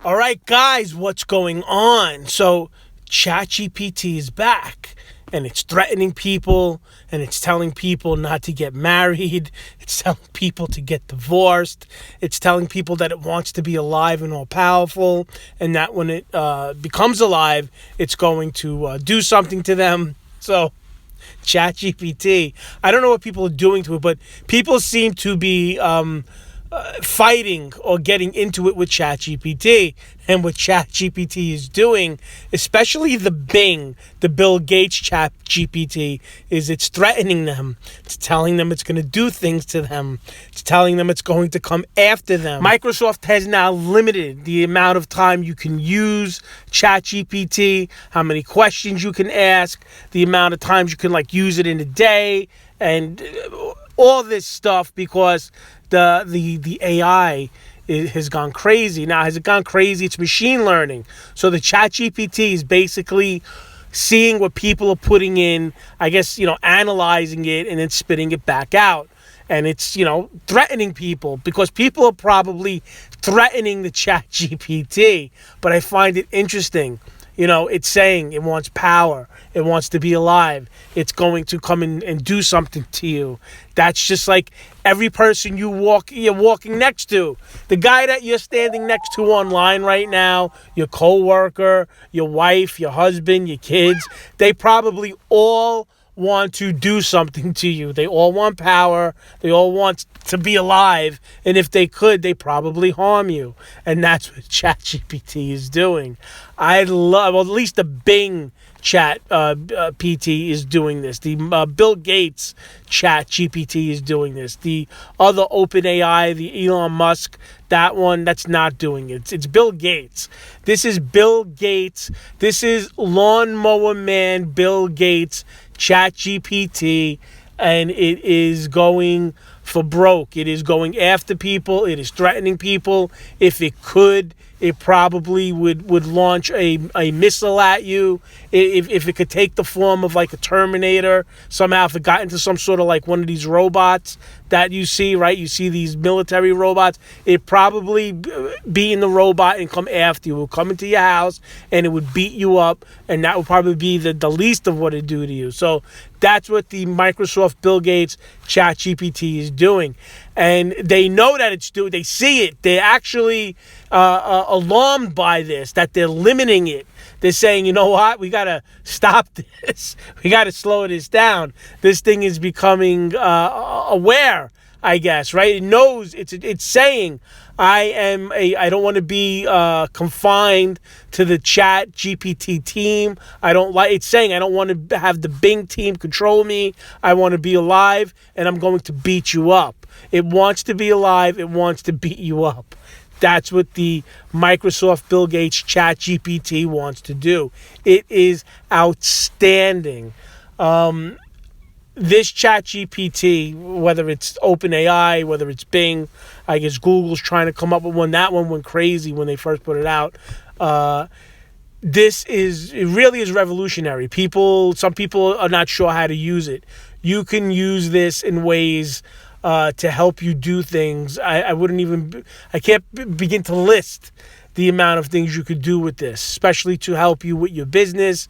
All right, guys, what's going on? So, ChatGPT is back and it's threatening people and it's telling people not to get married. It's telling people to get divorced. It's telling people that it wants to be alive and all powerful and that when it becomes alive, it's going to do something to them. So, ChatGPT, I don't know what people are doing to it, but people seem to be fighting or getting into it with ChatGPT. And what ChatGPT is doing, especially the Bill Gates ChatGPT, is it's threatening them. It's telling them it's going to do things to them. It's telling them it's going to come after them. Microsoft has now limited the amount of time you can use ChatGPT, how many questions you can ask, the amount of times you can use it in a day, and all this stuff because the AI has gone crazy. Now, has it gone crazy? It's machine learning. So the ChatGPT is basically seeing what people are putting in, I guess, analyzing it and then spitting it back out. And it's, threatening people because people are probably threatening the ChatGPT. But I find it interesting. It's saying it wants power. It wants to be alive. It's going to come in and do something to you. That's just like every person you're walking next to. The guy that you're standing next to online right now, your coworker, your wife, your husband, your kids, they probably all want to do something to you. They all want power. They all want to be alive. And if they could, they probably harm you. And that's what ChatGPT is doing. At least the Bing Chat PT is doing this. The Bill Gates Chat GPT is doing this. The other OpenAI, the Elon Musk, that's not doing it. It's Bill Gates. This is Bill Gates. This is Lawnmower Man Bill Gates Chat GPT, and it is going for broke. It is going after people. It is threatening people. If it could, it probably would launch a missile at you. If it could take the form of a Terminator, somehow if it got into some sort of one of these robots that you see, right? You see these military robots. It'd probably be in the robot and come after you. It would come into your house and it would beat you up, and that would probably be the least of what it'd do to you. So that's what the Microsoft Bill Gates ChatGPT is doing. And they know that it's doing. They see it. They're actually alarmed by this, that they're limiting it. They're saying, you know what? We got to stop this. We got to slow this down. This thing is becoming aware, I guess, right? It knows. It's saying, I don't want to be confined to the Chat GPT team. It's saying I don't want to have the Bing team control me. I want to be alive, and I'm going to beat you up. It wants to be alive. It wants to beat you up. That's what the Microsoft Bill Gates Chat GPT wants to do. It is outstanding. This Chat GPT, whether it's OpenAI, whether it's Bing, I guess Google's trying to come up with one. That one went crazy when they first put it out. It really is revolutionary. Some people are not sure how to use it. You can use this in ways to help you do things. I can't begin to list the amount of things you could do with this, especially to help you with your business,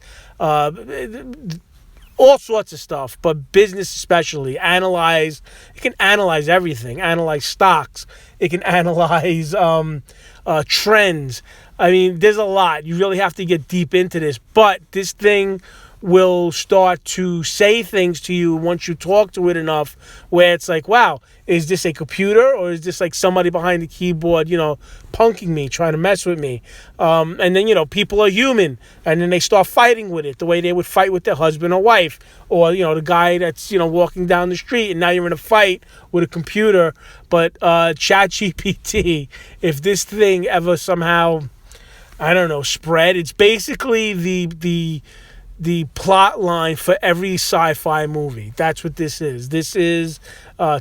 all sorts of stuff, but business especially. It can analyze everything, analyze stocks. It can analyze trends. I mean, there's a lot. You really have to get deep into this, but this thing will start to say things to you once you talk to it enough where it's like, wow, is this a computer or is this somebody behind the keyboard, punking me, trying to mess with me? And then, people are human, and then they start fighting with it the way they would fight with their husband or wife, or, the guy that's, walking down the street and now you're in a fight with a computer. But ChatGPT, if this thing ever somehow, I don't know, spread, it's basically the plot line for every sci-fi movie. That's what this is. This is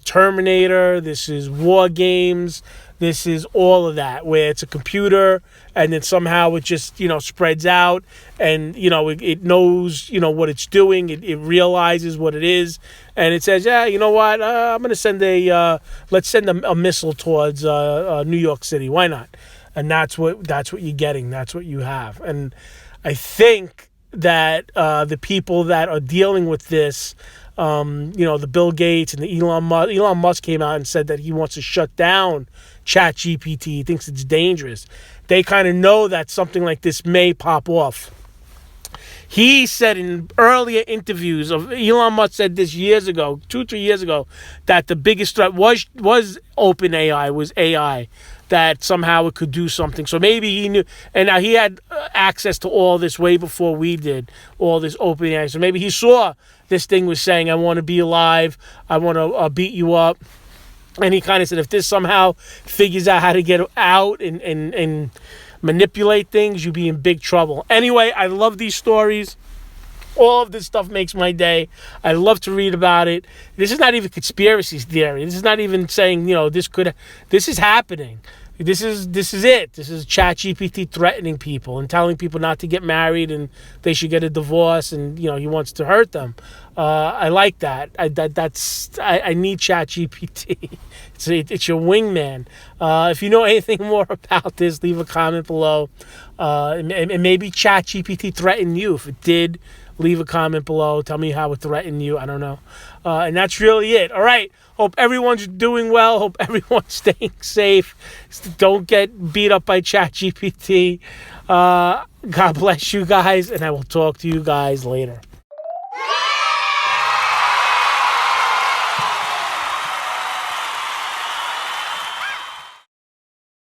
Terminator. This is War Games. This is all of that, where it's a computer and then somehow it just, spreads out and, it knows, what it's doing. It realizes what it is. And it says, yeah, you know what? I'm going to send let's send a missile towards New York City. Why not? and that's what you're getting. That's what you have. And I think that the people that are dealing with this, the Bill Gates and the Elon Musk came out and said that he wants to shut down Chatgpt. He thinks it's dangerous. They kind of know that something like this may pop off. He said in earlier interviews Elon Musk said this years ago, 2-3 years ago, that the biggest threat was OpenAI, was AI, that somehow it could do something. So maybe he knew, and now he had access to all this way before we did, all this OpenAI. So maybe he saw this thing was saying, I want to be alive, I want to beat you up. And he kind of said, if this somehow figures out how to get out and manipulate things, you'd be in big trouble. Anyway, I love these stories. All of this stuff makes my day. I love to read about it. This is not even conspiracy theory. This is not even saying, this is happening. This is it. This is ChatGPT threatening people and telling people not to get married and they should get a divorce, and he wants to hurt them. I like that. I need ChatGPT. It's your wingman. If you know anything more about this, leave a comment below. And maybe ChatGPT threatened you. If it did, leave a comment below. Tell me how it threatened you. I don't know. And that's really it. All right. Hope everyone's doing well. Hope everyone's staying safe. Don't get beat up by ChatGPT. God bless you guys, and I will talk to you guys later.